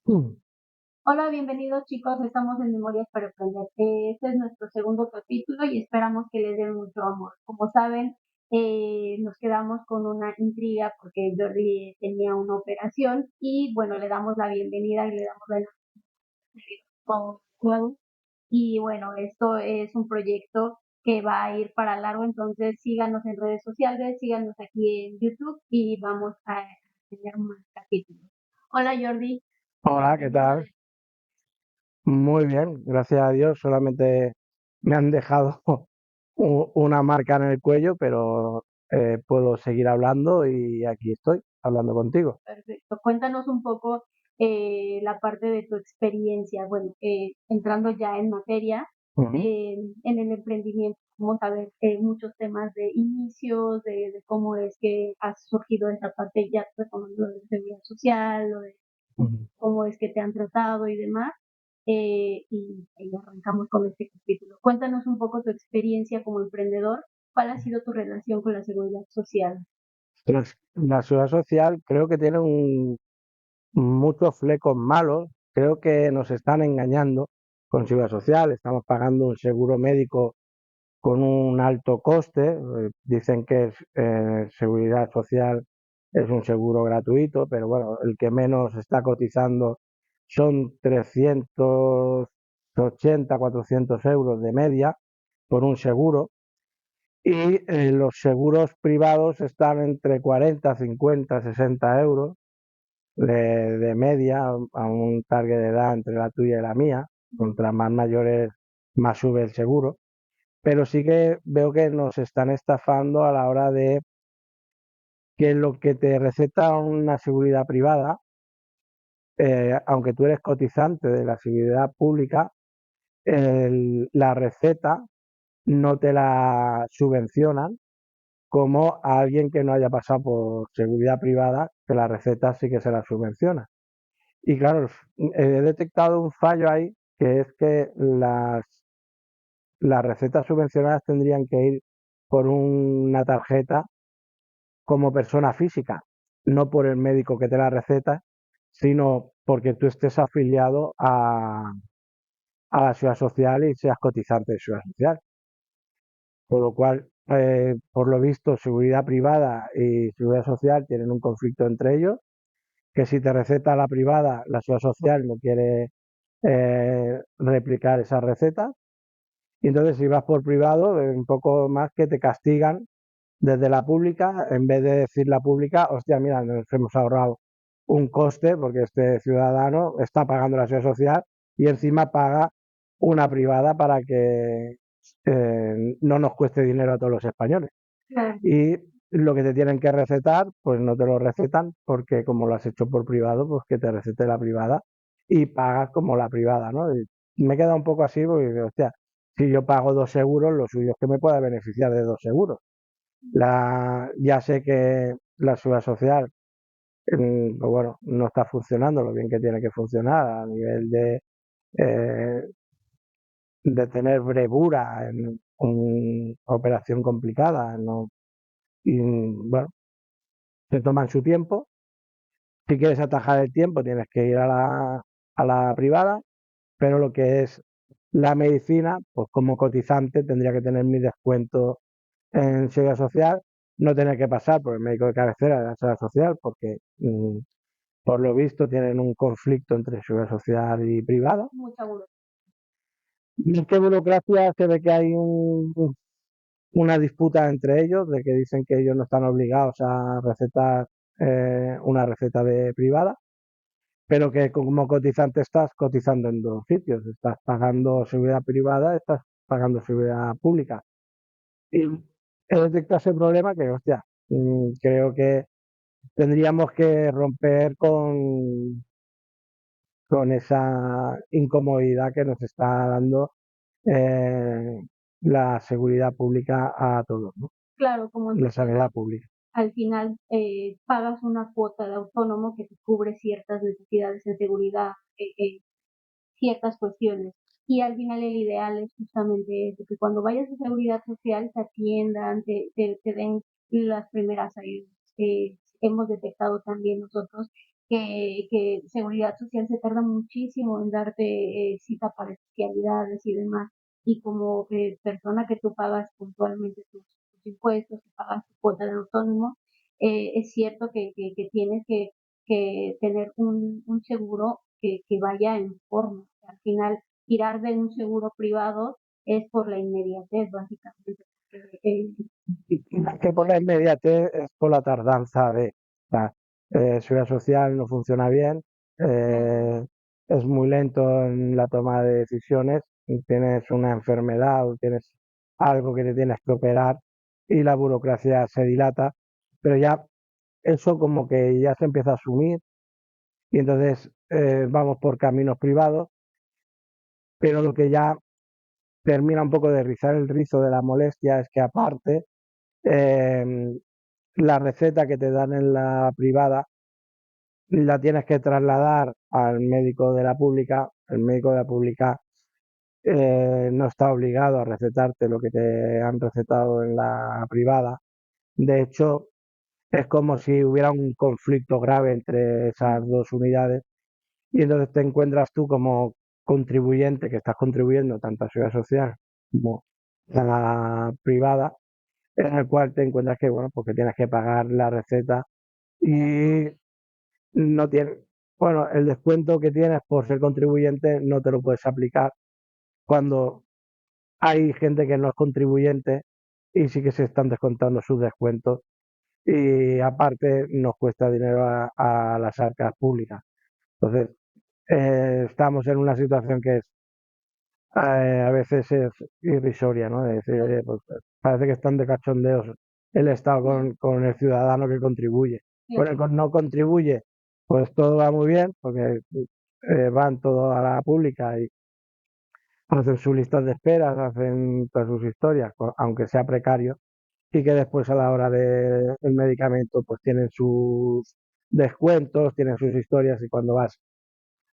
Mm. Hola, bienvenidos chicos, estamos en Memorias para Aprender. Este es nuestro segundo capítulo y esperamos que les den mucho amor. Como saben, nos quedamos con una intriga porque Jordi tenía una operación y bueno, le damos la bienvenida y le damos la enhorabuena. Y bueno, esto es un proyecto que va a ir para largo, entonces síganos en redes sociales, síganos aquí en YouTube y vamos a tener más capítulos. Hola Jordi. Hola, ¿qué tal? Muy bien, gracias a Dios. Solamente me han dejado una marca en el cuello, pero puedo seguir hablando y aquí estoy hablando contigo. Perfecto. Cuéntanos un poco la parte de tu experiencia, bueno, entrando ya en materia, Ujú. en el emprendimiento. Vamos a ver muchos temas de inicios, de cómo es que has surgido esa parte ya retomando lo de seguridad social, lo de Ujú. cómo es que te han tratado y demás. Y ahí arrancamos con este capítulo. Cuéntanos un poco tu experiencia como emprendedor. ¿Cuál ha sido tu relación con la seguridad social? La seguridad social creo que tiene muchos flecos malos. Creo que nos están engañando con seguridad social. Estamos pagando un seguro médico con un alto coste. Dicen que seguridad social es un seguro gratuito, pero bueno, el que menos está cotizando son 380, 400 euros de media por un seguro. Y los seguros privados están entre 40, 50, 60 euros de media a un target de edad entre la tuya y la mía. Contra más mayores, más sube el seguro, pero sí que veo que nos están estafando a la hora de que lo que te receta una seguridad privada, aunque tú eres cotizante de la seguridad pública, la receta no te la subvencionan como a alguien que no haya pasado por seguridad privada, que la receta sí que se la subvenciona. Y claro, he detectado un fallo ahí, que es que las recetas subvencionadas tendrían que ir por una tarjeta como persona física, no por el médico que te la receta, sino porque tú estés afiliado a la Seguridad Social y seas cotizante de Seguridad Social. Por lo cual, por lo visto, seguridad privada y seguridad social tienen un conflicto entre ellos, que si te receta la privada, la Seguridad Social no quiere replicar esa receta. Y entonces si vas por privado, un poco más que te castigan desde la pública, en vez de decir la pública, hostia, mira, nos hemos ahorrado un coste porque este ciudadano está pagando la seguridad social y encima paga una privada para que no nos cueste dinero a todos los españoles. Claro. Y lo que te tienen que recetar, pues no te lo recetan porque como lo has hecho por privado, pues que te recete la privada y pagas como la privada, ¿no? Y me queda un poco así porque, hostia, si yo pago 2 seguros, lo suyo es que me pueda beneficiar de 2 seguros. Ya sé que la seguridad social, pues bueno, no está funcionando lo bien que tiene que funcionar a nivel eh, de tener brevura en una operación complicada, ¿no? Y bueno, se toman su tiempo. Si quieres atajar el tiempo, tienes que ir a la privada, pero lo que es la medicina, pues como cotizante tendría que tener mi descuento en seguridad social, no tener que pasar por el médico de cabecera de la seguridad social, porque por lo visto tienen un conflicto entre seguridad social y privada. Mucha Más que burocracia, se ve que hay una disputa entre ellos, de que dicen que ellos no están obligados a recetar una receta de privada, pero que como cotizante estás cotizando en dos sitios, estás pagando seguridad privada, estás pagando seguridad pública. Y he detectado ese problema que, hostia, creo que tendríamos que romper con esa incomodidad que nos está dando eh, la seguridad pública a todos, ¿no? claro, como La sanidad pública. al final pagas una cuota de autónomo que te cubre ciertas necesidades de seguridad, ciertas cuestiones. Y al final el ideal es justamente eso, que cuando vayas a seguridad social te atiendan, te den las primeras ayudas. Hemos detectado también nosotros que Seguridad Social se tarda muchísimo en darte cita para especialidades y demás. Y como persona que tú pagas puntualmente tus impuestos, que pagas tu cuota de autónomo, es cierto que tienes que tener un seguro que vaya en forma. Al final, tirar de un seguro privado es por la inmediatez, básicamente. Más que por la inmediatez, es por la tardanza de la seguridad social no funciona bien, eh, es muy lento en la toma de decisiones, tienes una enfermedad o tienes algo que te tienes que operar y la burocracia se dilata, pero ya eso como que ya se empieza a asumir y entonces vamos por caminos privados, pero lo que ya termina un poco de rizar el rizo de la molestia es que aparte eh, la receta que te dan en la privada la tienes que trasladar al médico de la pública. El médico de la pública no está obligado a recetarte lo que te han recetado en la privada. De hecho, es como si hubiera un conflicto grave entre esas dos unidades y entonces te encuentras tú como contribuyente que estás contribuyendo tanto a la seguridad social como a la privada, en el cual te encuentras que, bueno, porque tienes que pagar la receta y no tiene, bueno, el descuento que tienes por ser contribuyente no te lo puedes aplicar cuando hay gente que no es contribuyente y sí que se están descontando sus descuentos y aparte nos cuesta dinero a las arcas públicas. Entonces, estamos en una situación que es a veces es irrisoria, ¿no? De decir, oye, pues parece que están de cachondeos el Estado con el ciudadano que contribuye. Bueno, el que no contribuye, pues todo va muy bien, porque van todo a la pública y hacen sus listas de esperas, hacen todas sus historias, aunque sea precario, y que después a la hora del medicamento, pues tienen sus descuentos, tienen sus historias, y cuando vas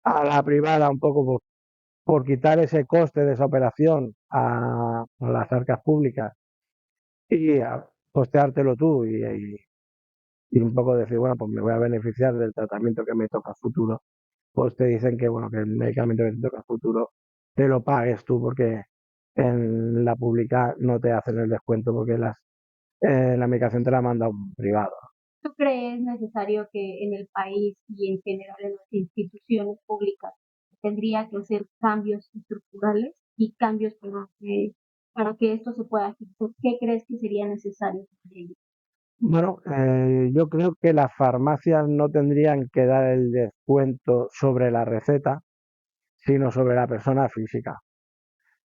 a la privada un poco por quitar ese coste de esa operación a las arcas públicas y a costeártelo tú y un poco decir, bueno, pues me voy a beneficiar del tratamiento que me toca a futuro, pues te dicen que, bueno, que el medicamento que te toca a futuro te lo pagues tú porque en la pública no te hacen el descuento porque la medicación te la manda un privado. ¿Tú crees necesario que en el país y en general en las instituciones públicas tendría que hacer cambios estructurales y cambios para que esto se pueda hacer? ¿Qué crees que sería necesario para ello? Bueno, yo creo que las farmacias no tendrían que dar el descuento sobre la receta, sino sobre la persona física.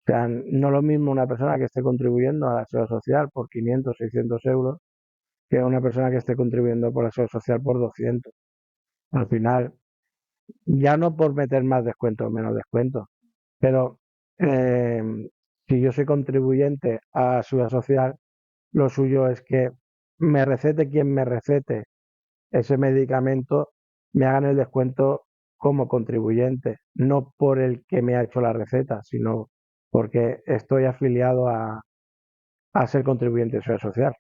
O sea, no lo mismo una persona que esté contribuyendo a la seguridad social por 500, 600 euros que una persona que esté contribuyendo por la seguridad social por 200. Al final, ya no por meter más descuento o menos descuento, pero eh, si yo soy contribuyente a la seguridad social, lo suyo es que me recete quien me recete ese medicamento, me hagan el descuento como contribuyente, no por el que me ha hecho la receta, sino porque estoy afiliado a ser contribuyente de seguridad social.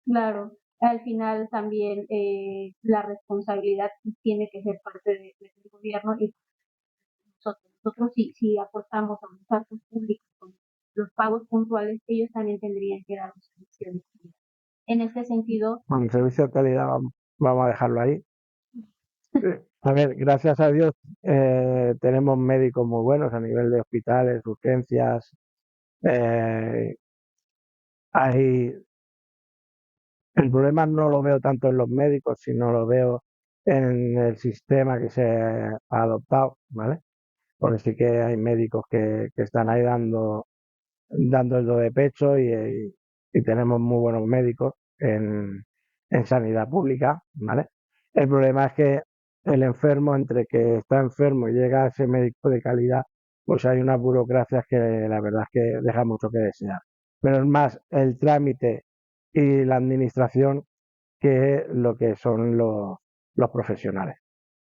Claro, al final también la responsabilidad tiene que ser parte del gobierno y nosotros si aportamos a los actos públicos con los pagos puntuales, ellos también tendrían que dar un servicio de calidad. En este sentido, Bueno, el servicio de calidad vamos a dejarlo ahí. A ver, gracias a Dios tenemos médicos muy buenos a nivel de hospitales, urgencias. eh, hay, el problema no lo veo tanto en los médicos, sino lo veo en el sistema que se ha adoptado, ¿vale? Porque sí que hay médicos que están ahí dando el do de pecho y tenemos muy buenos médicos en sanidad pública, ¿vale? El problema es que el enfermo, entre que está enfermo y llega a ese médico de calidad, pues hay unas burocracias que la verdad es que deja mucho que desear. Pero es más el trámite y la administración que lo que son los profesionales.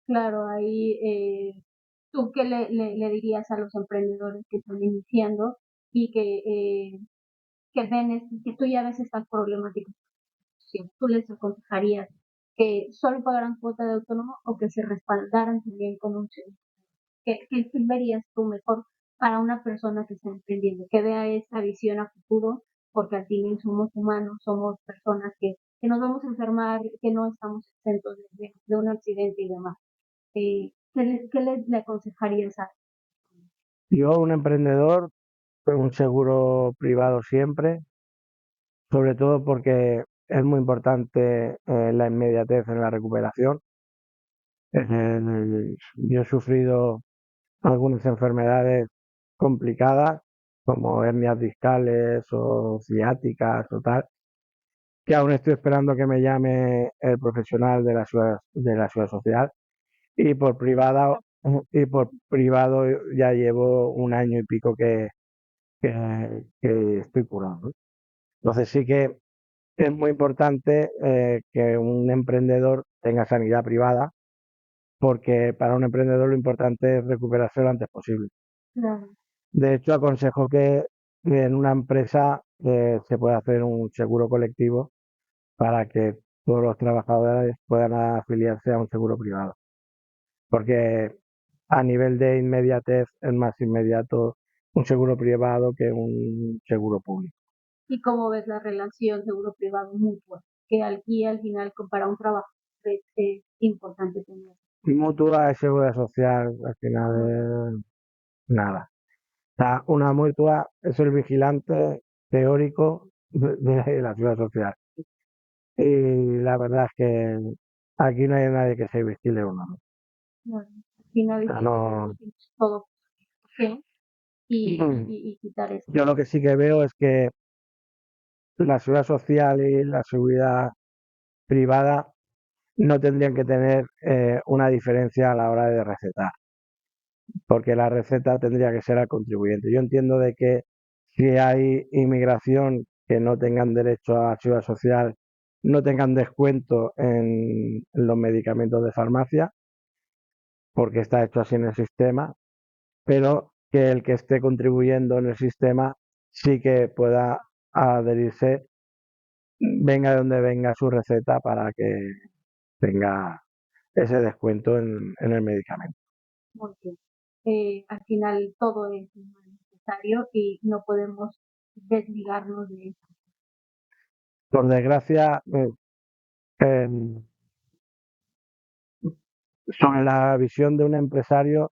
claro, ahí tú qué le dirías a los emprendedores que están iniciando y que ven, que tú ya ves estas problemáticas, ¿sí? Tú les aconsejarías. que solo pagaran cuota de autónomo o que se respaldaran también con un seguro. ¿Qué verías tú mejor para una persona que está emprendiendo, que vea esa visión a futuro? Porque al fin somos humanos, somos personas que nos vamos a enfermar, que no estamos exentos de un accidente y demás. ¿Qué le aconsejarías a? Yo, un emprendedor, pues un seguro privado siempre, sobre todo porque es muy importante la inmediatez en la recuperación. Yo he sufrido algunas enfermedades complicadas, como hernias discales o ciáticas o tal, que aún estoy esperando que me llame el profesional de la seguridad social, y por privado ya llevo un año y pico que estoy curado, ¿no? Entonces sí que es muy importante que un emprendedor tenga sanidad privada, porque para un emprendedor lo importante es recuperarse lo antes posible. Claro. De hecho, aconsejo que en una empresa se pueda hacer un seguro colectivo para que todos los trabajadores puedan afiliarse a un seguro privado. Porque a nivel de inmediatez es más inmediato un seguro privado que un seguro público. ¿Y cómo ves la relación seguro privado mutua? Que aquí al final, para un trabajo, es importante tener. Mutua y seguridad social, al final es nada. O sea, una mutua es el vigilante teórico de la seguridad social. Y la verdad es que aquí no hay nadie que se vigile uno, ¿no? Bueno, al final O sea, no. tienes todo que y quitar eso. Yo lo que sí que veo es que la seguridad social y la seguridad privada no tendrían que tener una diferencia a la hora de recetar, porque la receta tendría que ser al contribuyente. Yo entiendo de que si hay inmigración que no tengan derecho a seguridad social, no tengan descuento en los medicamentos de farmacia, porque está hecho así en el sistema, pero que el que esté contribuyendo en el sistema sí que pueda adherirse, venga de donde venga su receta, para que tenga ese descuento en el medicamento. Muy bien. Al final todo es necesario y no podemos desligarnos de eso. Por desgracia, eh, sobre la visión de un empresario,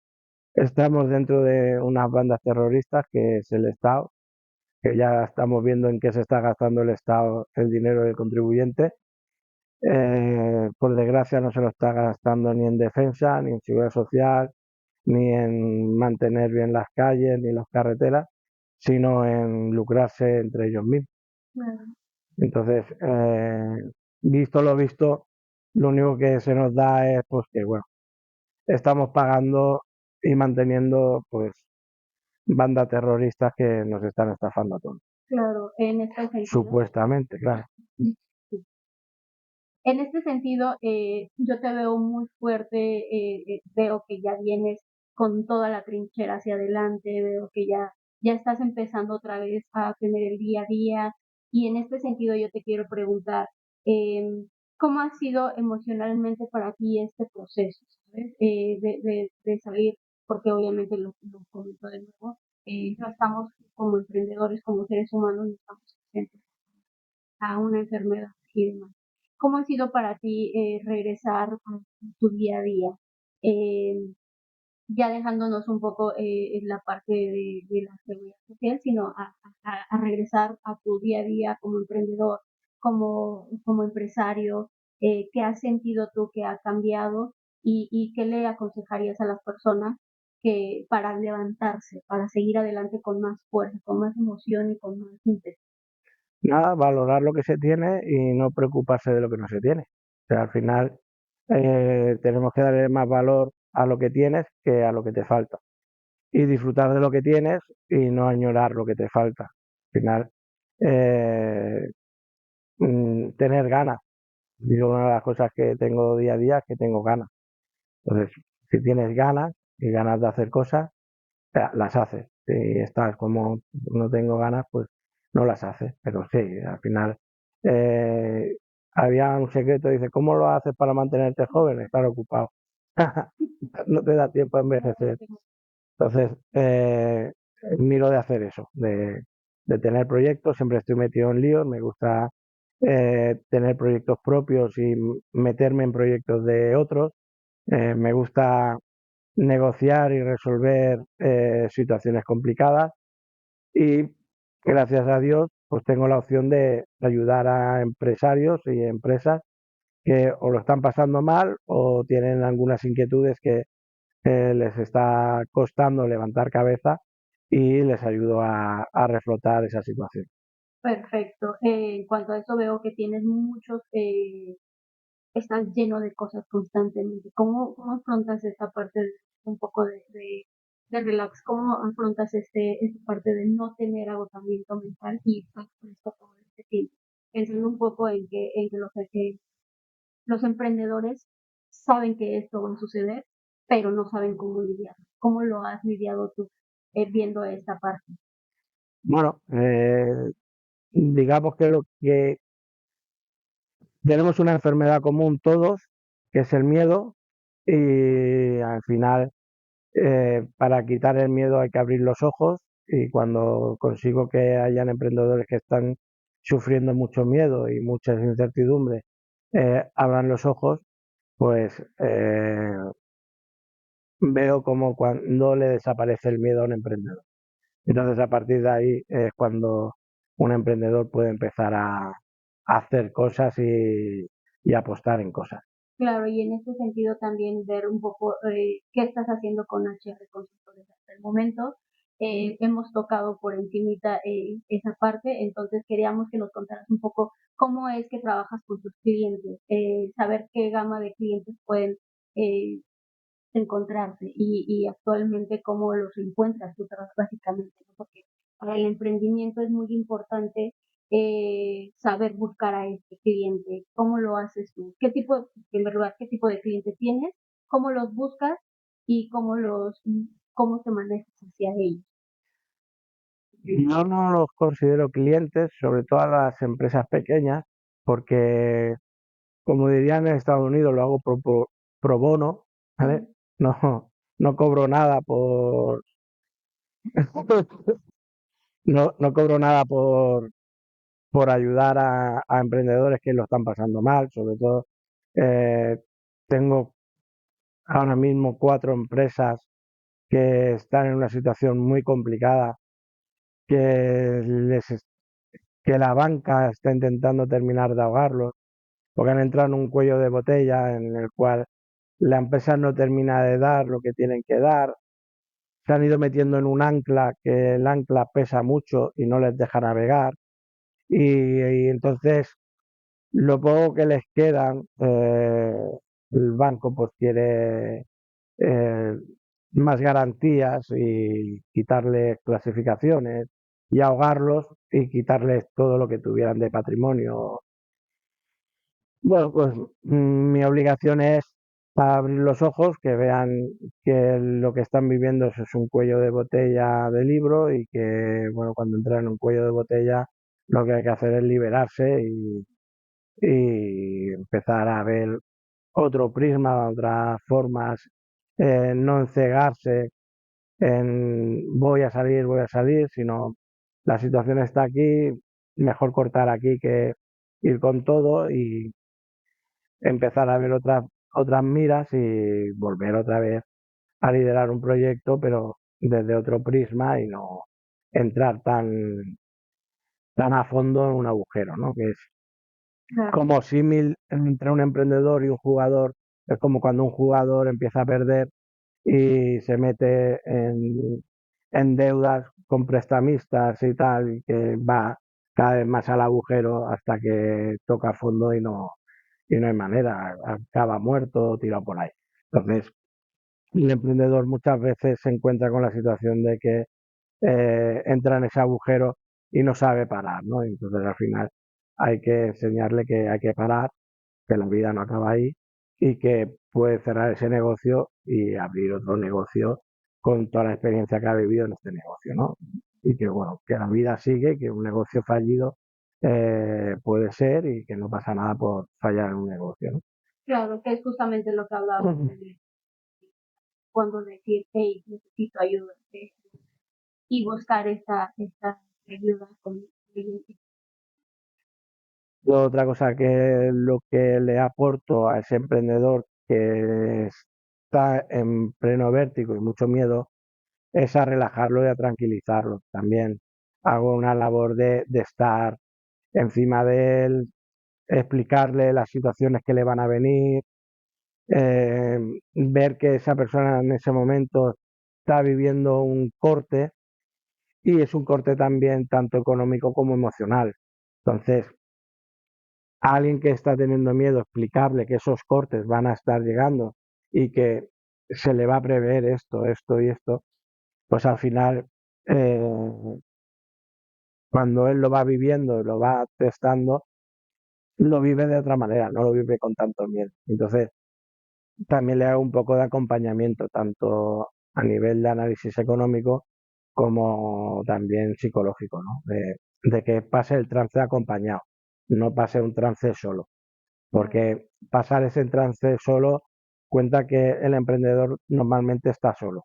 estamos dentro de unas bandas terroristas que es el Estado, que ya estamos viendo en qué se está gastando el Estado el dinero del contribuyente. Por desgracia no se lo está gastando ni en defensa, ni en seguridad social, ni en mantener bien las calles, ni las carreteras, sino en lucrarse entre ellos mismos. Claro. Entonces, visto lo visto, lo único que se nos da es pues que, bueno, estamos pagando y manteniendo pues bandas terroristas que nos están estafando a todos. Claro, en este sentido. Supuestamente, claro. Sí. En este sentido, yo te veo muy fuerte, veo que ya vienes con toda la trinchera hacia adelante, veo que ya estás empezando otra vez a tener el día a día y en este sentido yo te quiero preguntar, ¿cómo ha sido emocionalmente para ti este proceso, ¿sabes? De salir, porque obviamente lo comento de nuevo, no estamos como emprendedores, como seres humanos, no estamos exentos a una enfermedad y demás. ¿Cómo ha sido para ti regresar a tu día a día? Eh, ya dejándonos un poco en la parte de la seguridad social, sino a regresar a tu día a día como emprendedor, como empresario, ¿qué has sentido tú que ha cambiado y qué le aconsejarías a las personas que para levantarse, para seguir adelante con más fuerza, con más emoción y con más ímpetu? Nada, valorar lo que se tiene y no preocuparse de lo que no se tiene. O sea, al final tenemos que darle más valor a lo que tienes que a lo que te falta. Y disfrutar de lo que tienes y no añorar lo que te falta. Al final, eh, tener ganas. Yo, una de las cosas que tengo día a día es que tengo ganas. Entonces, si tienes ganas y ganas de hacer cosas, las haces. Si estás como no tengo ganas, pues no las haces. Pero sí, al final, eh, había un secreto, dice, ¿cómo lo haces para mantenerte joven? Estar ocupado. No te da tiempo a envejecer. Entonces, miro de hacer eso, de tener proyectos, siempre estoy metido en líos, me gusta tener proyectos propios y meterme en proyectos de otros, me gusta negociar y resolver situaciones complicadas y gracias a Dios pues tengo la opción de ayudar a empresarios y empresas que o lo están pasando mal o tienen algunas inquietudes que les está costando levantar cabeza y les ayudo a reflotar esa situación. Perfecto. En cuanto a eso veo que tienes muchos, estás lleno de cosas constantemente. ¿Cómo afrontas esta parte de un poco de relax? ¿Cómo afrontas esta parte de no tener agotamiento mental y estar presto todo este tiempo? Pensando un poco en que los emprendedores saben que esto va a suceder, pero no saben cómo lidiar. ¿Cómo lo has lidiado tú viendo esta parte? Bueno, digamos que lo que tenemos una enfermedad común todos, que es el miedo, y al final para quitar el miedo hay que abrir los ojos y cuando consigo que hayan emprendedores que están sufriendo mucho miedo y muchas incertidumbres, abran los ojos, pues veo como cuando le desaparece el miedo a un emprendedor. Entonces, a partir de ahí es cuando un emprendedor puede empezar a hacer cosas y apostar en cosas. Claro, y en este sentido también ver un poco qué estás haciendo con HR Consultores hasta el momento. Hemos tocado por encimita esa parte, entonces queríamos que nos contaras un poco cómo es que trabajas con tus clientes, saber qué gama de clientes pueden eh, encontrarse y actualmente cómo los encuentras tú básicamente, ¿no? Porque para el emprendimiento es muy importante saber buscar a este cliente, cómo lo haces tú, en verdad, qué tipo de cliente tienes, cómo los buscas y cómo te manejas hacia ellos. Yo no los considero clientes, sobre todo a las empresas pequeñas, porque, como dirían en Estados Unidos, lo hago pro bono, ¿vale? No, no cobro nada no cobro nada por ayudar a emprendedores que lo están pasando mal, sobre todo eh, tengo ahora mismo 4 empresas que están en una situación muy complicada, que que la banca está intentando terminar de ahogarlos, porque han entrado en un cuello de botella en el cual la empresa no termina de dar lo que tienen que dar, se han ido metiendo en un ancla que el ancla pesa mucho y no les deja navegar, y entonces lo poco que les quedan, el banco pues quiere eh, más garantías y quitarles clasificaciones y ahogarlos y quitarles todo lo que tuvieran de patrimonio. Bueno, pues mi obligación es abrir los ojos, que vean que lo que están viviendo es un cuello de botella de libro y que, bueno, cuando entran en un cuello de botella, lo que hay que hacer es liberarse y empezar a ver otro prisma, otras formas, no encegarse en voy a salir, sino la situación está aquí, mejor cortar aquí que ir con todo y empezar a ver otras miras y volver otra vez a liderar un proyecto, pero desde otro prisma y no entrar tan a fondo en un agujero, ¿no? Que es Claro. como símil entre un emprendedor y un jugador, es como cuando un jugador empieza a perder y se mete en deudas con prestamistas y tal, y que va cada vez más al agujero hasta que toca fondo y no hay manera, acaba muerto o tirado por ahí. Entonces, el emprendedor muchas veces se encuentra con la situación de que entra en ese agujero y no sabe parar, ¿no? Entonces al final hay que enseñarle que hay que parar, que la vida no acaba ahí y que puede cerrar ese negocio y abrir otro negocio con toda la experiencia que ha vivido en este negocio, ¿no? Y que bueno, que la vida sigue, que un negocio fallido puede ser y que no pasa nada por fallar en un negocio, ¿no? Claro, que es justamente lo que hablábamos de cuando decir, hey, necesito ayuda, y buscar esta ayuda con cliente. Yo otra cosa que lo que le aporto a ese emprendedor que está en pleno vértigo y mucho miedo es a relajarlo y a tranquilizarlo. También hago una labor de estar encima de él, explicarle las situaciones que le van a venir, ver que esa persona en ese momento está viviendo un corte y es un corte también tanto económico como emocional. Entonces, a alguien que está teniendo miedo, explicarle que esos cortes van a estar llegando y que se le va a prever esto, esto y esto, pues al final, cuando él lo va viviendo, lo va testando, lo vive de otra manera, no lo vive con tanto miedo. Entonces, también le hago un poco de acompañamiento, tanto a nivel de análisis económico como también psicológico, ¿no? De que pase el trance acompañado, no pase un trance solo, porque pasar ese trance solo cuenta que el emprendedor normalmente está solo,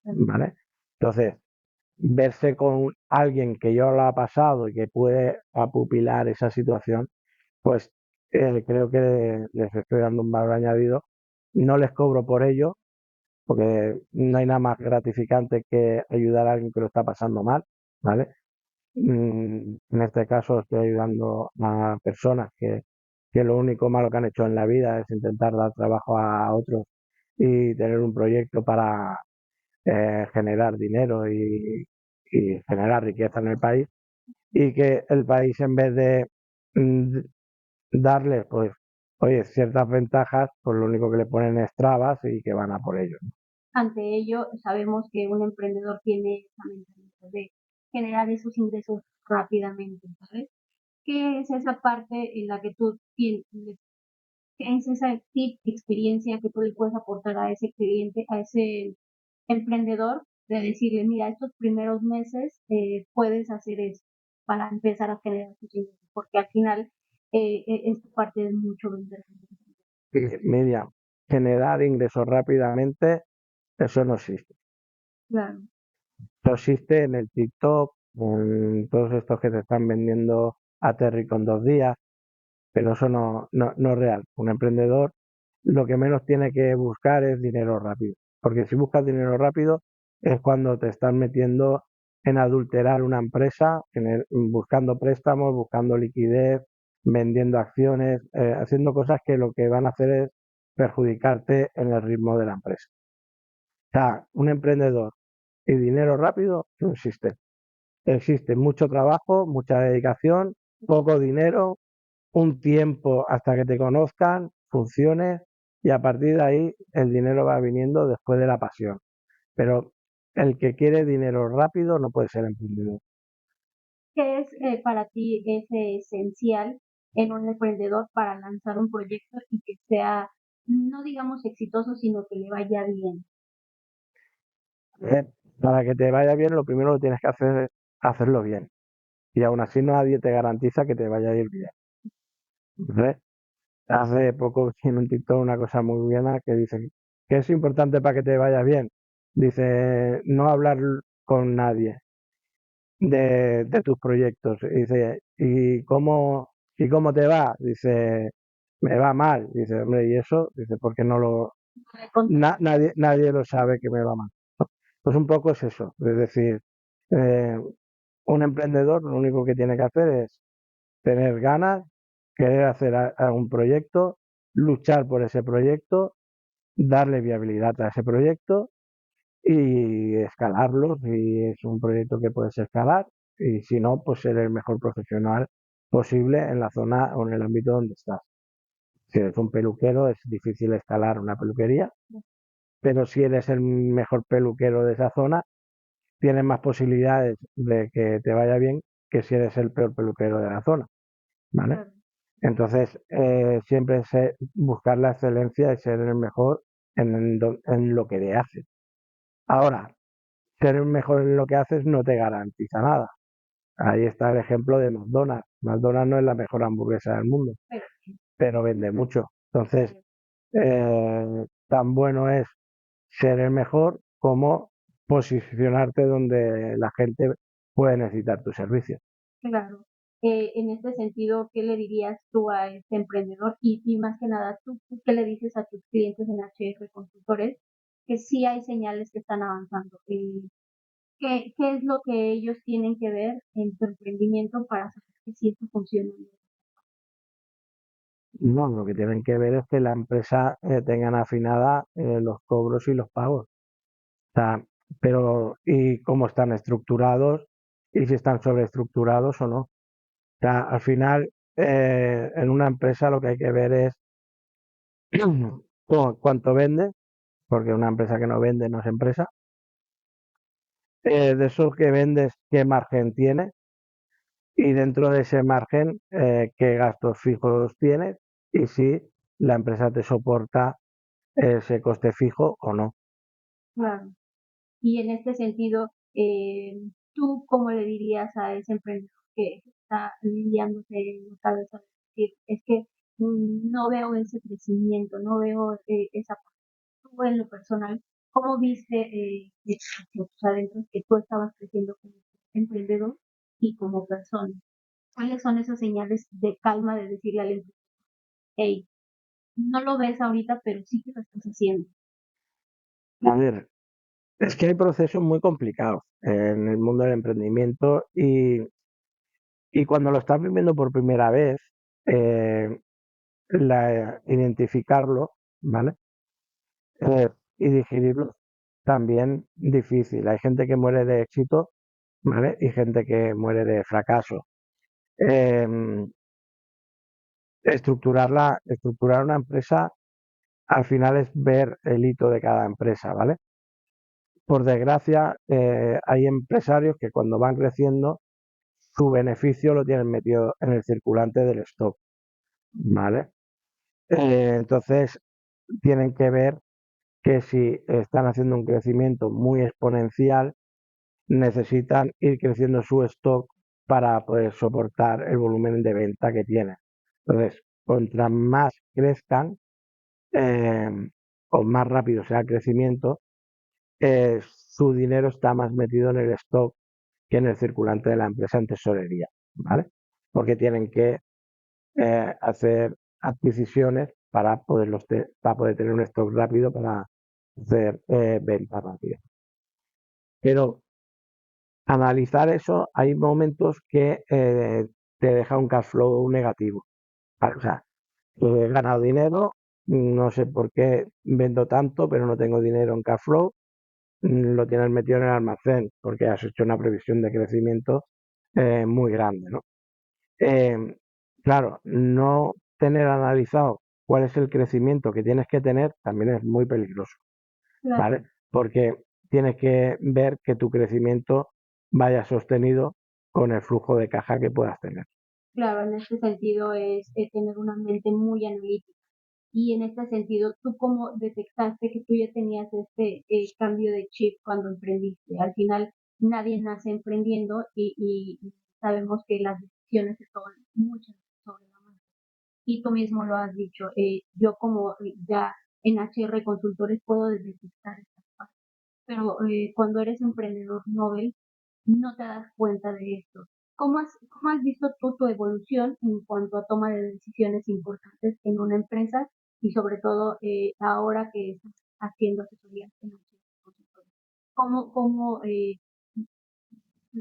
¿vale? Entonces, verse con alguien que ya lo ha pasado y que puede apupilar esa situación, pues creo que les estoy dando un valor añadido. No les cobro por ello, porque no hay nada más gratificante que ayudar a alguien que lo está pasando mal, ¿vale? En este caso estoy ayudando a personas que lo único malo que han hecho en la vida es intentar dar trabajo a otros y tener un proyecto para generar dinero y generar riqueza en el país y que el país en vez de mm, darle pues oye ciertas ventajas pues lo único que le ponen es trabas y que van a por ello. Ante ello, sabemos que un emprendedor tiene esa mentalidad de generar esos ingresos rápidamente, ¿sabes? ¿Qué es esa parte en la que tú tienes, qué es esa tip, experiencia que tú le puedes aportar a ese cliente, a ese emprendedor, de decirle, mira, estos primeros meses puedes hacer eso para empezar a generar tus ingresos, porque al final esta parte es mucho vender. Media, generar ingresos rápidamente, eso no existe. Claro, Eso existe en el TikTok, en todos estos que te están vendiendo a Terry con 2 días, pero eso no es real. Un emprendedor lo que menos tiene que buscar es dinero rápido, porque si buscas dinero rápido es cuando te estás metiendo en adulterar una empresa, buscando préstamos, buscando liquidez, vendiendo acciones, haciendo cosas que lo que van a hacer es perjudicarte en el ritmo de la empresa. O sea, un emprendedor y dinero rápido no existe. Existe mucho trabajo, mucha dedicación, poco dinero, un tiempo hasta que te conozcan, funciones y a partir de ahí el dinero va viniendo después de la pasión. Pero el que quiere dinero rápido no puede ser emprendedor. ¿qué es para ti ese esencial en un emprendedor para lanzar un proyecto y que sea, no digamos exitoso, sino que le vaya bien? Eh, Para que te vaya bien, lo primero que tienes que hacer es hacerlo bien. Y aún así nadie te garantiza que te vaya a ir bien. ¿Ves? Hace poco vi en un TikTok una cosa muy buena que dice que es importante para que te vaya bien. Dice, no hablar con nadie de tus proyectos. Y dice, ¿y cómo te va? Dice, me va mal. Dice, hombre, ¿y eso? Dice, porque no lo, nadie lo sabe que me va mal. Pues un poco es eso. Es decir, eh, un emprendedor lo único que tiene que hacer es tener ganas, querer hacer un proyecto, luchar por ese proyecto, darle viabilidad a ese proyecto y escalarlo si es un proyecto que puedes escalar y si no, pues ser el mejor profesional posible en la zona o en el ámbito donde estás. Si eres un peluquero es difícil escalar una peluquería, pero si eres el mejor peluquero de esa zona, tienes más posibilidades de que te vaya bien que si eres el peor peluquero de la zona, ¿vale? Entonces, siempre buscar la excelencia y ser el mejor en lo que haces. Ahora, ser el mejor en lo que haces no te garantiza nada. Ahí está el ejemplo de McDonald's. McDonald's no es la mejor hamburguesa del mundo, pero pero vende mucho. Entonces, sí, tan bueno es ser el mejor como posicionarte donde la gente puede necesitar tu servicio. claro. En este sentido, ¿qué le dirías tú a este emprendedor? Y más que nada, ¿tú qué le dices a tus clientes en HR Consultores? Que sí hay señales que están avanzando. ¿Qué es lo que ellos tienen que ver en tu emprendimiento para saber que sí está funcionando? No, lo que tienen que ver es que la empresa tengan afinada los cobros y los pagos. O sea, pero y cómo están estructurados y si están sobreestructurados o no. O sea, al final, en una empresa lo que hay que ver es cuánto vende, porque una empresa que no vende no es empresa. De eso que vendes, qué margen tiene y dentro de ese margen, qué gastos fijos tienes y si la empresa te soporta ese coste fijo o no. Claro. Y en este sentido, ¿tú cómo le dirías a ese emprendedor que está lidiándose en la cabeza de decir, es que no veo ese crecimiento, no veo esa parte? Tú en lo personal, ¿cómo viste hacia tus adentros que tú estabas creciendo como emprendedor y como persona? ¿Cuáles son esas señales de calma de decirle al emprendedor, hey, no lo ves ahorita, pero sí que lo estás haciendo? A ver, es que hay procesos muy complicados en el mundo del emprendimiento y cuando lo estás viviendo por primera vez, eh, identificarlo, ¿vale? Y digerirlo también difícil. Hay gente que muere de éxito, ¿vale? Y gente que muere de fracaso. Eh, estructurar una empresa al final es ver el hito de cada empresa, ¿vale? Por desgracia, hay empresarios que cuando van creciendo, su beneficio lo tienen metido en el circulante del stock, ¿vale? Entonces, tienen que ver que si están haciendo un crecimiento muy exponencial, necesitan ir creciendo su stock para poder soportar el volumen de venta que tienen. Entonces, contra más crezcan eh, o más rápido sea el crecimiento, su dinero está más metido en el stock que en el circulante de la empresa en tesorería, ¿vale? Porque tienen que hacer adquisiciones para poder tener un stock rápido para hacer ventas rápidas. Pero analizar eso, hay momentos que te deja un cash flow negativo. ¿Vale? O sea, he ganado dinero, no sé por qué vendo tanto, pero no tengo dinero en cash flow, lo tienes metido en el almacén porque has hecho una previsión de crecimiento muy grande, ¿no? Eh, claro, no tener analizado cuál es el crecimiento que tienes que tener también es muy peligroso, Claro. ¿vale? Porque tienes que ver que tu crecimiento vaya sostenido con el flujo de caja que puedas tener. Claro, en este sentido es tener una mente muy analítica. Y en este sentido, ¿tú cómo detectaste que tú ya tenías este cambio de chip cuando emprendiste? Al final, nadie nace emprendiendo y sabemos que las decisiones se toman muchas veces sobre la mano. Y tú mismo lo has dicho, yo como ya en HR Consultores puedo detectar estas partes, pero cuando eres emprendedor novel no te das cuenta de esto. ¿Cómo has visto tú tu evolución en cuanto a toma de decisiones importantes en una empresa y sobre todo ahora que estás haciendo asesorías en HR Consultores? ¿Cómo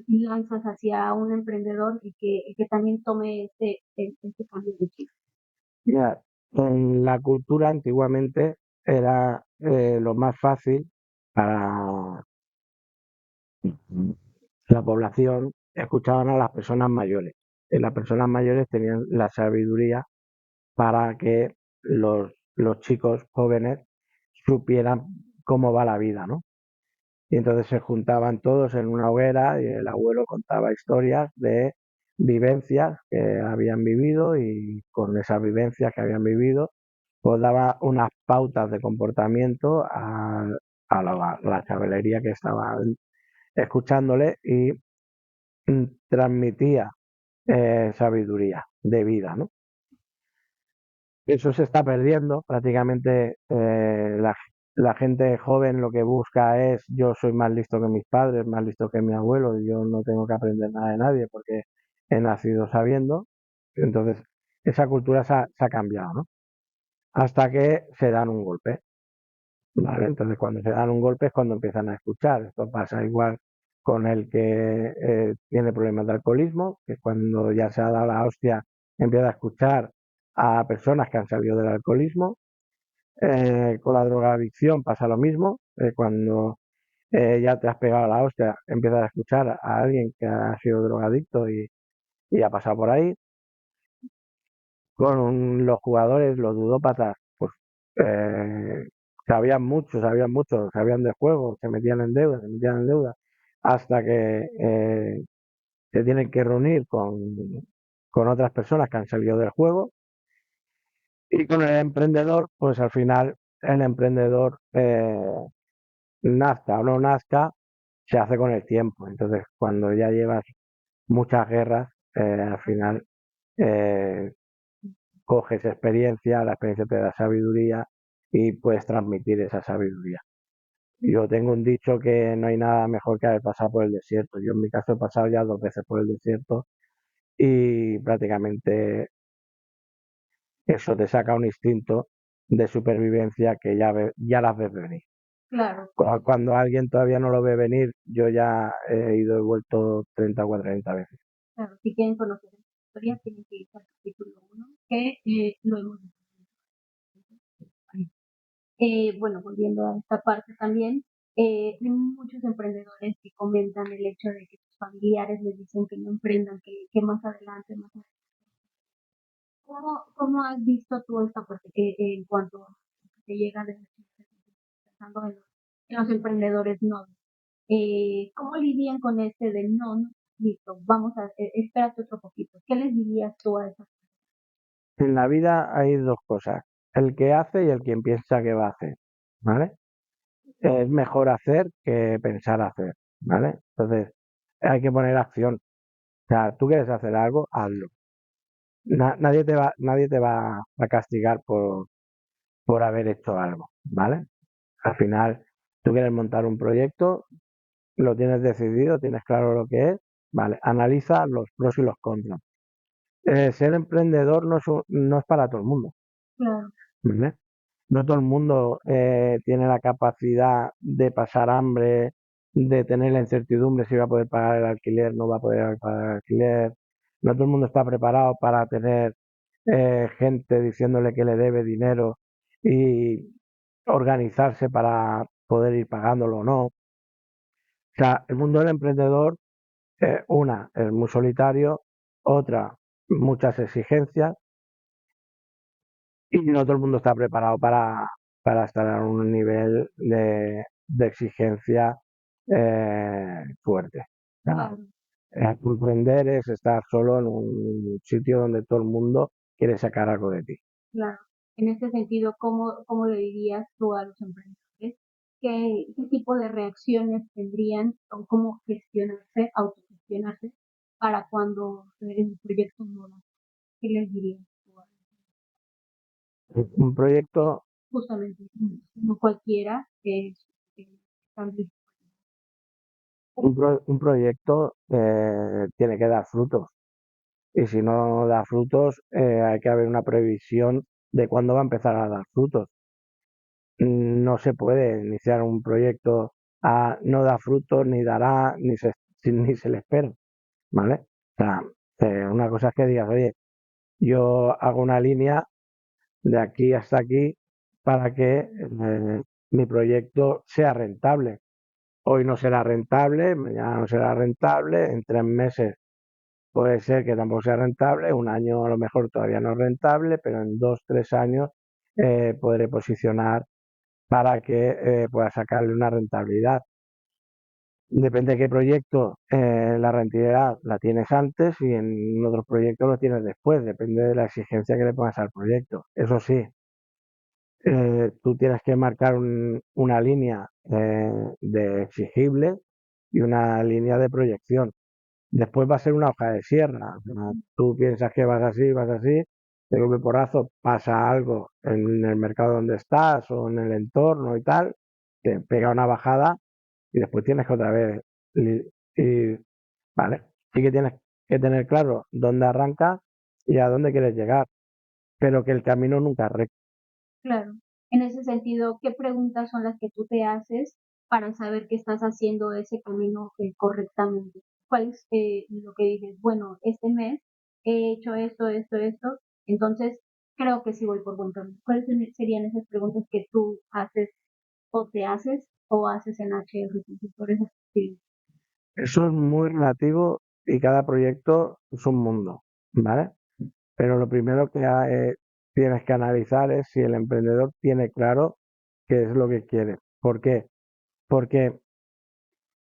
lanzas hacia un emprendedor y que también tome este cambio de chip? Mira, en la cultura antiguamente era lo más fácil para la población, escuchaban a las personas mayores. Y las personas mayores tenían la sabiduría para que los chicos jóvenes supieran cómo va la vida, ¿no? Y entonces se juntaban todos en una hoguera y el abuelo contaba historias de vivencias que habían vivido y con esas vivencias que habían vivido, pues daba unas pautas de comportamiento a la chavalería que estaba escuchándole y transmitía sabiduría de vida, ¿no? Eso se está perdiendo. Prácticamente la gente joven lo que busca es yo soy más listo que mis padres, más listo que mi abuelo, y yo no tengo que aprender nada de nadie porque he nacido sabiendo. Entonces, esa cultura se ha cambiado, ¿no? Hasta que se dan un golpe, ¿vale? Entonces, cuando se dan un golpe es cuando empiezan a escuchar. Esto pasa igual con el que tiene problemas de alcoholismo, que cuando ya se ha dado la hostia empieza a escuchar a personas que han salido del alcoholismo. Con la drogadicción pasa lo mismo. Cuando ya te has pegado la hostia, empiezas a escuchar a alguien que ha sido drogadicto y ha pasado por ahí. Con los jugadores, los ludópatas, pues eh, sabían mucho, sabían de juego, se metían en deuda, hasta que se tienen que reunir con otras personas que han salido del juego. Y con el emprendedor, pues al final el emprendedor nazca o no nazca, se hace con el tiempo. Entonces, cuando ya llevas muchas guerras, al final eh, coges experiencia, la experiencia te da sabiduría y puedes transmitir esa sabiduría. Yo tengo un dicho que no hay nada mejor que haber pasado por el desierto. Yo en mi caso he pasado ya 2 veces por el desierto y prácticamente eso te saca un instinto de supervivencia que ya las ves venir. Claro, Cuando alguien todavía no lo ve venir, yo ya he ido y vuelto 30 o 40 veces. claro. Si quieren conocer esta historia, tienen que ir al capítulo 1, que lo hemos visto. Bueno, volviendo a esta parte también, hay muchos emprendedores que comentan el hecho de que sus familiares les dicen que no emprendan, que más adelante, más adelante. ¿Cómo has visto tú esta parte en cuanto a que te llega de pensando en los emprendedores no? ¿Cómo lidian con este de no, no, listo, vamos a, espérate otro poquito? ¿Qué les dirías tú a esas En la vida hay dos cosas, el que hace y el quien piensa que va a hacer, ¿vale? Es mejor hacer que pensar hacer, ¿vale? Entonces, hay que poner acción. O sea, tú quieres hacer algo, hazlo. Nadie te va a castigar por haber hecho algo, ¿vale? Al final, tú quieres montar un proyecto, lo tienes decidido, tienes claro lo que es, ¿vale? Analiza los pros y los contras. Ser emprendedor no es para todo el mundo, claro, ¿vale? No todo el mundo tiene la capacidad de pasar hambre, de tener la incertidumbre si va a poder pagar el alquiler, no va a poder pagar el alquiler. No todo el mundo está preparado para tener gente diciéndole que le debe dinero y organizarse para poder ir pagándolo o no. O sea, el mundo del emprendedor, una, es muy solitario, otra, muchas exigencias y no todo el mundo está preparado para estar a un nivel de exigencia fuerte. O sea, claro, emprender es estar solo en un sitio donde todo el mundo quiere sacar algo de ti. claro. En este sentido, ¿cómo le dirías tú a los emprendedores? ¿Qué tipo de reacciones tendrían o cómo gestionarse, autogestionarse para cuando el proyecto no da? ¿Qué les dirías tú a Un proyecto, justamente no cualquiera que están listos? un proyecto tiene que dar frutos y si no da frutos hay que haber una previsión de cuándo va a empezar a dar frutos. No se puede iniciar un proyecto no da frutos, ni dará, ni se le espera, ¿vale? O sea, una cosa es que digas, oye, yo hago una línea de aquí hasta aquí para que mi proyecto sea rentable. Hoy no será rentable, mañana no será rentable, en 3 meses puede ser que tampoco sea rentable, un año a lo mejor todavía no es rentable, pero en 2, 3 años podré posicionar para que pueda sacarle una rentabilidad. Depende de qué proyecto, la rentabilidad la tienes antes y en otros proyectos lo tienes después, depende de la exigencia que le pongas al proyecto. Eso sí, tú tienes que marcar una línea de exigible y una línea de proyección. después va a ser una hoja de sierra. O sea, tú piensas que vas así, de golpe porrazo pasa algo en el mercado donde estás o en el entorno y tal, te pega una bajada y después tienes que otra vez. Y, vale, sí que tienes que tener claro dónde arrancas y a dónde quieres llegar, pero que el camino nunca es recto. Claro. En ese sentido, ¿qué preguntas son las que tú te haces para saber que estás haciendo ese camino correctamente? ¿Cuál es lo que dices? Bueno, este mes he hecho esto, esto, esto, entonces creo que sí voy por buen camino. ¿Cuáles serían esas preguntas que tú haces o te haces o haces en HR Consultores Ejecutivos? Eso es muy relativo y cada proyecto es un mundo, ¿vale? Pero lo primero que tienes que analizar es si el emprendedor tiene claro qué es lo que quiere. ¿Por qué? Porque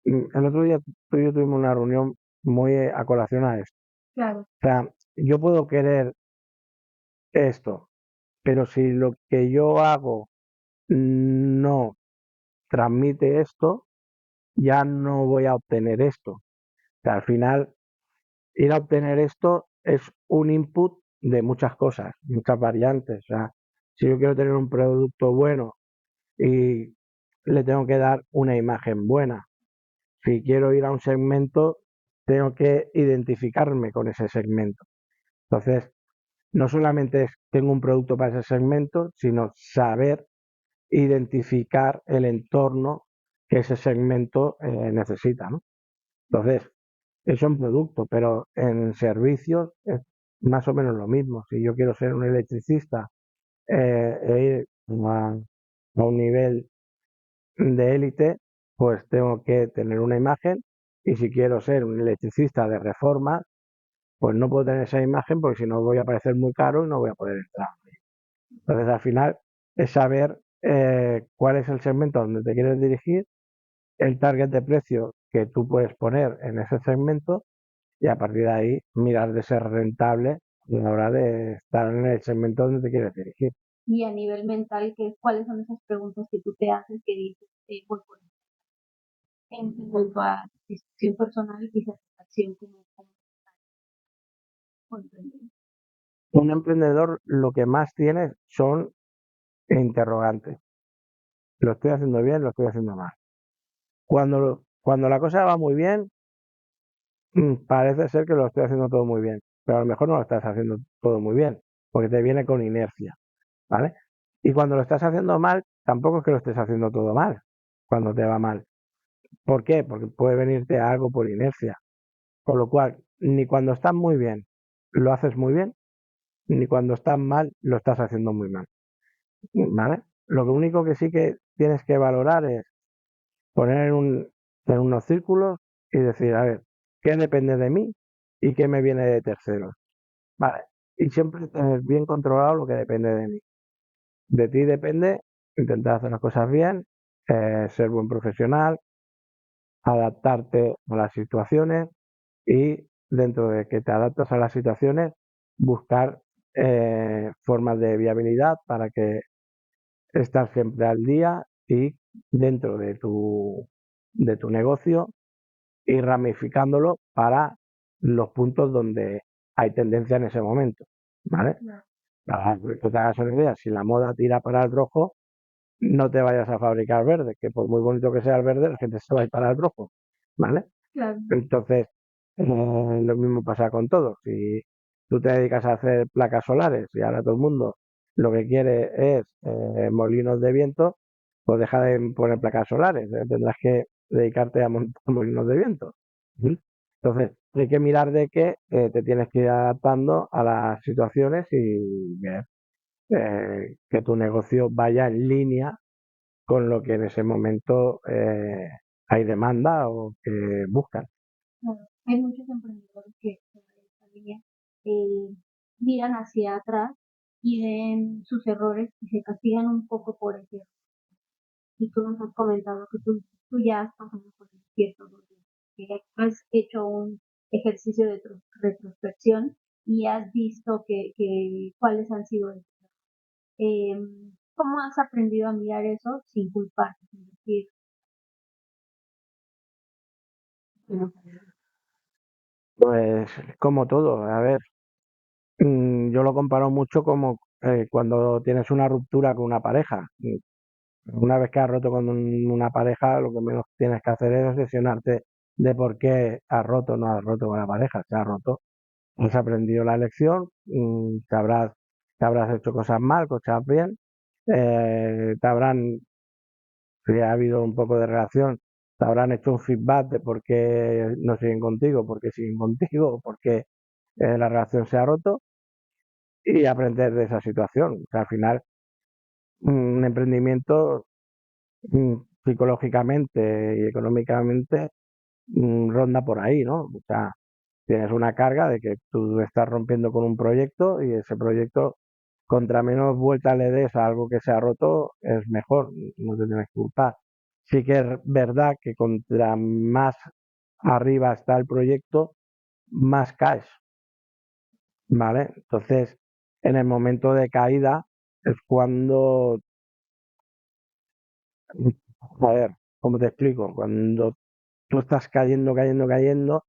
el otro día tú y yo tuvimos una reunión muy a colación a esto. Claro, O sea, yo puedo querer esto, pero si lo que yo hago no transmite esto, ya no voy a obtener esto. O sea, al final, ir a obtener esto es un input de muchas cosas, muchas variantes. O sea, si yo quiero tener un producto bueno y le tengo que dar una imagen buena. Si quiero ir a un segmento, tengo que identificarme con ese segmento. Entonces, no solamente tengo un producto para ese segmento, sino saber identificar el entorno que ese segmento necesita, ¿no? Entonces, eso en producto, pero en servicios es más o menos lo mismo. Si yo quiero ser un electricista e ir a un nivel de élite, pues tengo que tener una imagen y si quiero ser un electricista de reforma, pues no puedo tener esa imagen porque si no voy a parecer muy caro y no voy a poder entrar. Entonces al final es saber cuál es el segmento donde te quieres dirigir, el target de precio que tú puedes poner en ese segmento y a partir de ahí mirar de ser rentable a la hora de estar en el segmento donde te quieres dirigir. y a nivel mental, ¿cuáles son esas preguntas que tú te haces que dices, voy por ahí? En cuanto a satisfacción personal y satisfacción como emprendedor. Un emprendedor lo que más tiene son interrogantes. Lo estoy haciendo bien, lo estoy haciendo mal. Cuando la cosa va muy bien, parece ser que lo estoy haciendo todo muy bien, pero a lo mejor no lo estás haciendo todo muy bien, porque te viene con inercia, ¿vale? Y cuando lo estás haciendo mal, tampoco es que lo estés haciendo todo mal, cuando te va mal. ¿Por qué? Porque puede venirte algo por inercia. Con lo cual, ni cuando estás muy bien, lo haces muy bien, ni cuando estás mal, lo estás haciendo muy mal, ¿vale? Lo único que sí que tienes que valorar es poner en unos círculos y decir, a ver, ¿qué depende de mí y qué me viene de terceros? Vale. Y siempre tener bien controlado lo que depende de mí. De ti depende intentar hacer las cosas bien, ser buen profesional, adaptarte a las situaciones y dentro de que te adaptas a las situaciones, buscar formas de viabilidad para que estar siempre al día y dentro de tu negocio ir ramificándolo para los puntos donde hay tendencia en ese momento, ¿vale? No, Para que te hagas una idea, si la moda tira para el rojo, no te vayas a fabricar verde, que por muy bonito que sea el verde, la gente se va a ir para el rojo, ¿vale? claro, Entonces, lo mismo pasa con todo. Si tú te dedicas a hacer placas solares y ahora todo el mundo lo que quiere es molinos de viento, pues deja de poner placas solares. Tendrás que dedicarte a montar molinos de viento. ¿Sí? Entonces, hay que mirar de que te tienes que ir adaptando a las situaciones y ver que tu negocio vaya en línea con lo que en ese momento hay demanda o que buscan. claro. Hay muchos emprendedores que en esta línea eh, miran hacia atrás y ven sus errores y se castigan un poco por eso. Y tú nos has comentado que tú ya has pasado por el cierto, que has hecho un ejercicio de retrospección y has visto cuáles han sido esos. Eh, ¿Cómo has aprendido a mirar eso sin culparte? Sin decir, "No, Pues como todo, a ver, yo lo comparo mucho como cuando tienes una ruptura con una pareja. Una vez que has roto con una pareja, lo que menos tienes que hacer es obsesionarte de por qué has roto o no has roto con la pareja. Se ha roto, has aprendido la lección, te habrás hecho cosas mal, cosas bien, te habrán, si ha habido un poco de relación, te habrán hecho un feedback de por qué no siguen contigo, por qué siguen contigo, o por qué la relación se ha roto y aprender de esa situación. O sea, al final, un emprendimiento mm, psicológicamente y económicamente ronda por ahí, ¿no? O sea, tienes una carga de que tú estás rompiendo con un proyecto y ese proyecto, contra menos vuelta le des a algo que se ha roto, es mejor, no te tienes que culpar. Sí que es verdad que contra más arriba está el proyecto, más caes, ¿vale? Entonces, en el momento de caída es cuando, a ver, ¿cómo te explico? Cuando tú estás cayendo, cayendo, cayendo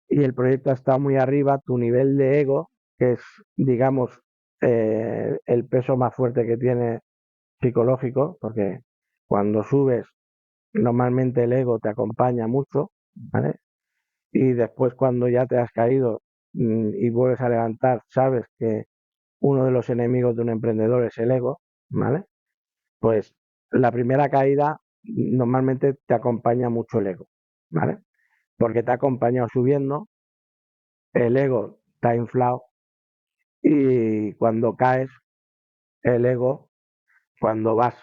y el proyecto está muy arriba, tu nivel de ego, que es, digamos, el peso más fuerte que tiene psicológico, porque cuando subes, normalmente el ego te acompaña mucho, ¿vale? Y después cuando ya te has caído y vuelves a levantar, sabes que uno de los enemigos de un emprendedor es el ego, ¿vale? Pues la primera caída normalmente te acompaña mucho el ego, ¿vale? Porque te ha acompañado subiendo, el ego está inflado y cuando caes, el ego, cuando vas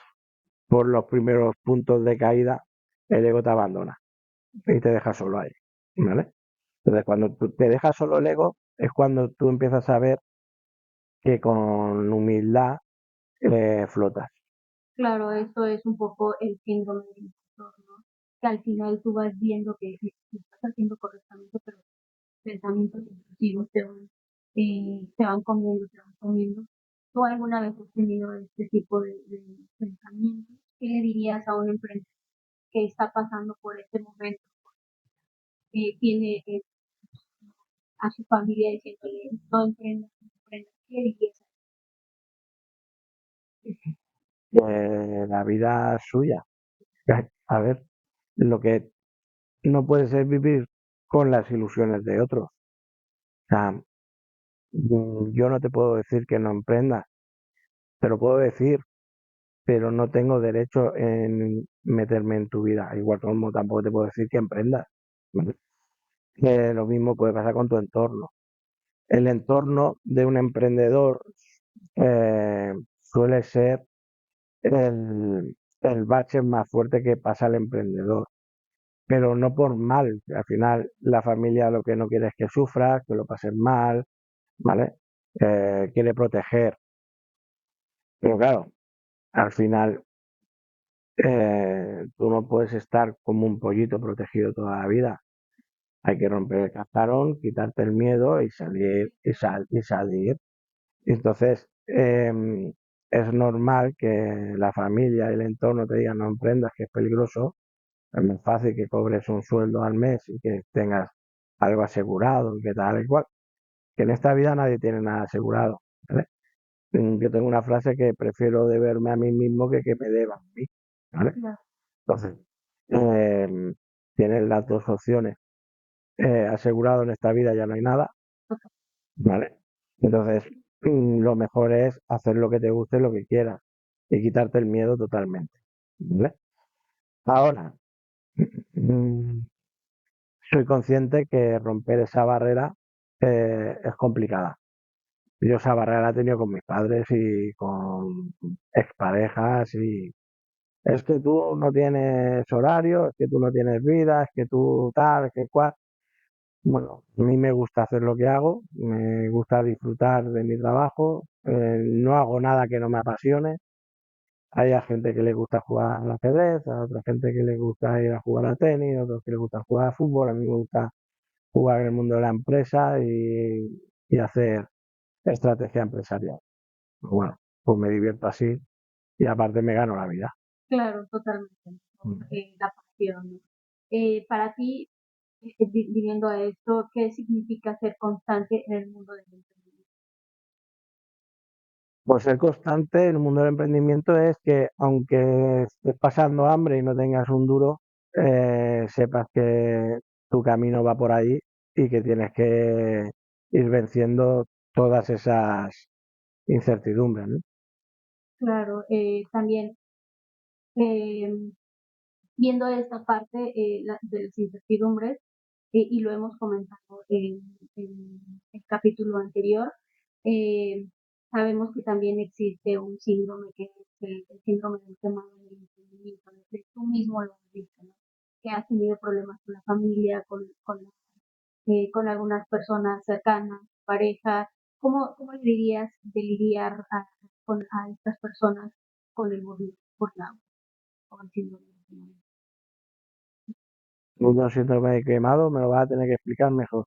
por los primeros puntos de caída, el ego te abandona y te deja solo ahí, ¿vale? Entonces, cuando tú te dejas solo el ego, es cuando tú empiezas a ver que con humildad flotas. Claro, eso es un poco el síndrome del impostor, ¿no? Que al final tú vas viendo que sí, lo estás haciendo correctamente, pero pensamientos intrusivos te van comiendo, te van comiendo. ¿Tú alguna vez has tenido este tipo de pensamientos? ¿Qué le dirías a un emprendedor que está pasando por este momento, que tiene a su familia diciéndole no emprendas, no emprendas? ¿Qué le dirías? La vida es suya. A ver, lo que no puedes es vivir con las ilusiones de otros. O sea, yo no te puedo decir que no emprendas, te lo puedo decir, pero no tengo derecho en meterme en tu vida. Igual como tampoco te puedo decir que emprendas. ¿Vale? Lo mismo puede pasar con tu entorno. El entorno de un emprendedor suele ser el, el bache más fuerte que pasa al emprendedor, pero no por mal. Al final, la familia lo que no quiere es que sufras, que lo pases mal, ¿vale? Quiere proteger, pero claro, al final tú no puedes estar como un pollito protegido toda la vida. Hay que romper el cascarón, quitarte el miedo y salir y salir. Entonces, es normal que la familia y el entorno te digan no emprendas, que es peligroso. Es más fácil que cobres un sueldo al mes y que tengas algo asegurado, que tal y cual. Que en esta vida nadie tiene nada asegurado, ¿vale? Yo tengo una frase que prefiero deberme a mí mismo que me deban a mí, ¿vale? No. Entonces, eh, tienes las dos opciones. Asegurado en esta vida ya no hay nada, ¿vale? Entonces, lo mejor es hacer lo que te guste, lo que quieras y quitarte el miedo totalmente, ¿vale? Ahora, mm, soy consciente que romper esa barrera es complicada. Yo esa barrera la he tenido con mis padres y con exparejas y es que tú no tienes horario, es que tú no tienes vida, es que tú tal, es que cual. Bueno, a mí me gusta hacer lo que hago, me gusta disfrutar de mi trabajo, no hago nada que no me apasione. Hay a gente que le gusta jugar al ajedrez, a otra gente que le gusta ir a jugar a tenis, a otros que le gusta jugar a fútbol, a mí me gusta jugar en el mundo de la empresa y hacer estrategia empresarial. Bueno, pues me divierto así y aparte me gano la vida. Claro, totalmente, ¿no? La pasión, ¿no? Para ti, viviendo a esto, ¿qué significa ser constante en el mundo del emprendimiento? Por ser constante en el mundo del emprendimiento es que aunque estés pasando hambre y no tengas un duro, sepas que tu camino va por ahí y que tienes que ir venciendo todas esas incertidumbres, ¿no? Claro, también eh, viendo esta parte de las incertidumbres, y lo hemos comentado en el capítulo anterior, eh, sabemos que también existe un síndrome que es el síndrome del quemado en el emprendimiento, de tú mismo lo has visto, ¿no? Que has tenido problemas con la familia, con algunas personas cercanas, pareja. ¿Cómo le dirías de lidiar a estas personas con el burnout o el síndrome del quemado? Un síndrome de quemado me lo vas a tener que explicar mejor.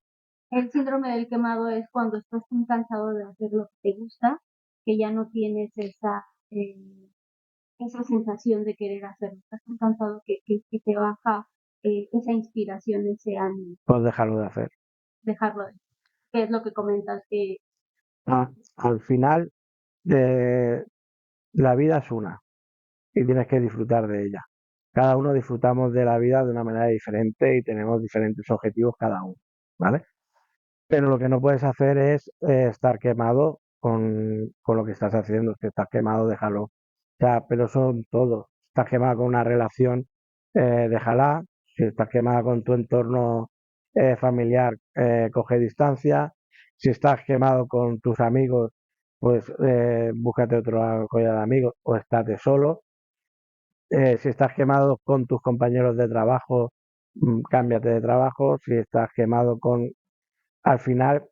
El síndrome del quemado es cuando estás tan cansado de hacer lo que te gusta, que ya no tienes esa sensación de querer hacerlo. Estás tan cansado que te baja esa inspiración, ese ánimo, Pues dejarlo de hacer. dejarlo de. ¿Qué es lo que comentas? Al final, de, la vida es una y tienes que disfrutar de ella. Cada uno disfrutamos de la vida de una manera diferente y tenemos diferentes objetivos cada uno, ¿vale? Pero lo que no puedes hacer es estar quemado con lo que estás haciendo. Si estás quemado, déjalo. O sea, pero son todos. Estás quemado con una relación, déjala. Si estás quemada con tu entorno familiar, coge distancia. Si estás quemado con tus amigos, pues búscate otro collar de amigos o estate solo. Si estás quemado con tus compañeros de trabajo, cámbiate de trabajo. Si estás quemado con, al final,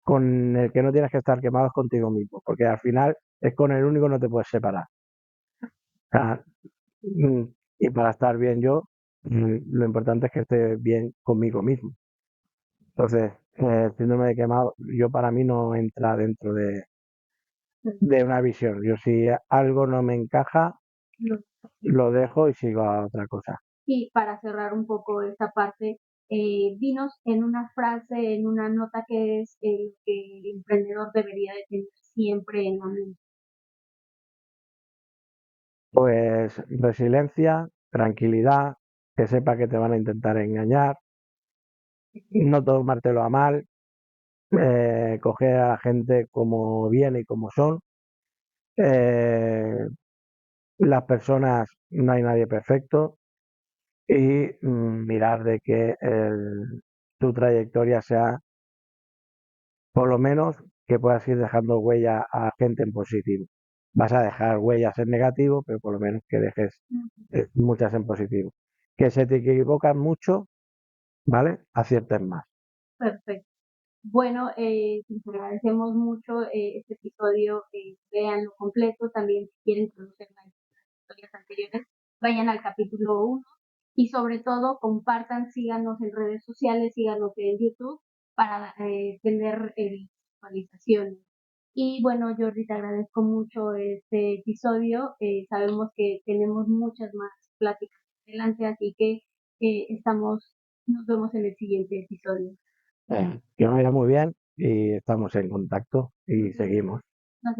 con el que no tienes que estar quemado es contigo mismo, porque al final es con el único que no te puedes separar. O sea, mm, y para estar bien yo, lo importante es que esté bien conmigo mismo. Entonces, el síndrome de quemado, yo para mí no entra dentro de una visión. Yo si algo no me encaja, lo dejo y sigo a otra cosa. Y para cerrar un poco esta parte, dinos en una frase, en una nota que es el que el emprendedor debería de tener siempre en la mente. Pues resiliencia, tranquilidad, que sepa que te van a intentar engañar, no tomártelo a mal, coger a la gente como viene y como son. Eh, las personas, no hay nadie perfecto y mirar de que tu trayectoria sea, por lo menos, que puedas ir dejando huella a gente en positivo. Vas a dejar huellas en negativo, pero por lo menos que dejes muchas en positivo. Que se te equivocan mucho, ¿vale? Aciertes más. Perfecto. Bueno, les agradecemos mucho este episodio. Véanlo completo. También, si quieren conocer las historias anteriores, vayan al capítulo 1 y, sobre todo, compartan, síganos en redes sociales, síganos en YouTube para tener actualizaciones. Y bueno, Jordi, te agradezco mucho este episodio. Sabemos que tenemos muchas más pláticas adelante, así que nos vemos en el siguiente episodio. Que me vaya muy bien y estamos en contacto y seguimos. Nos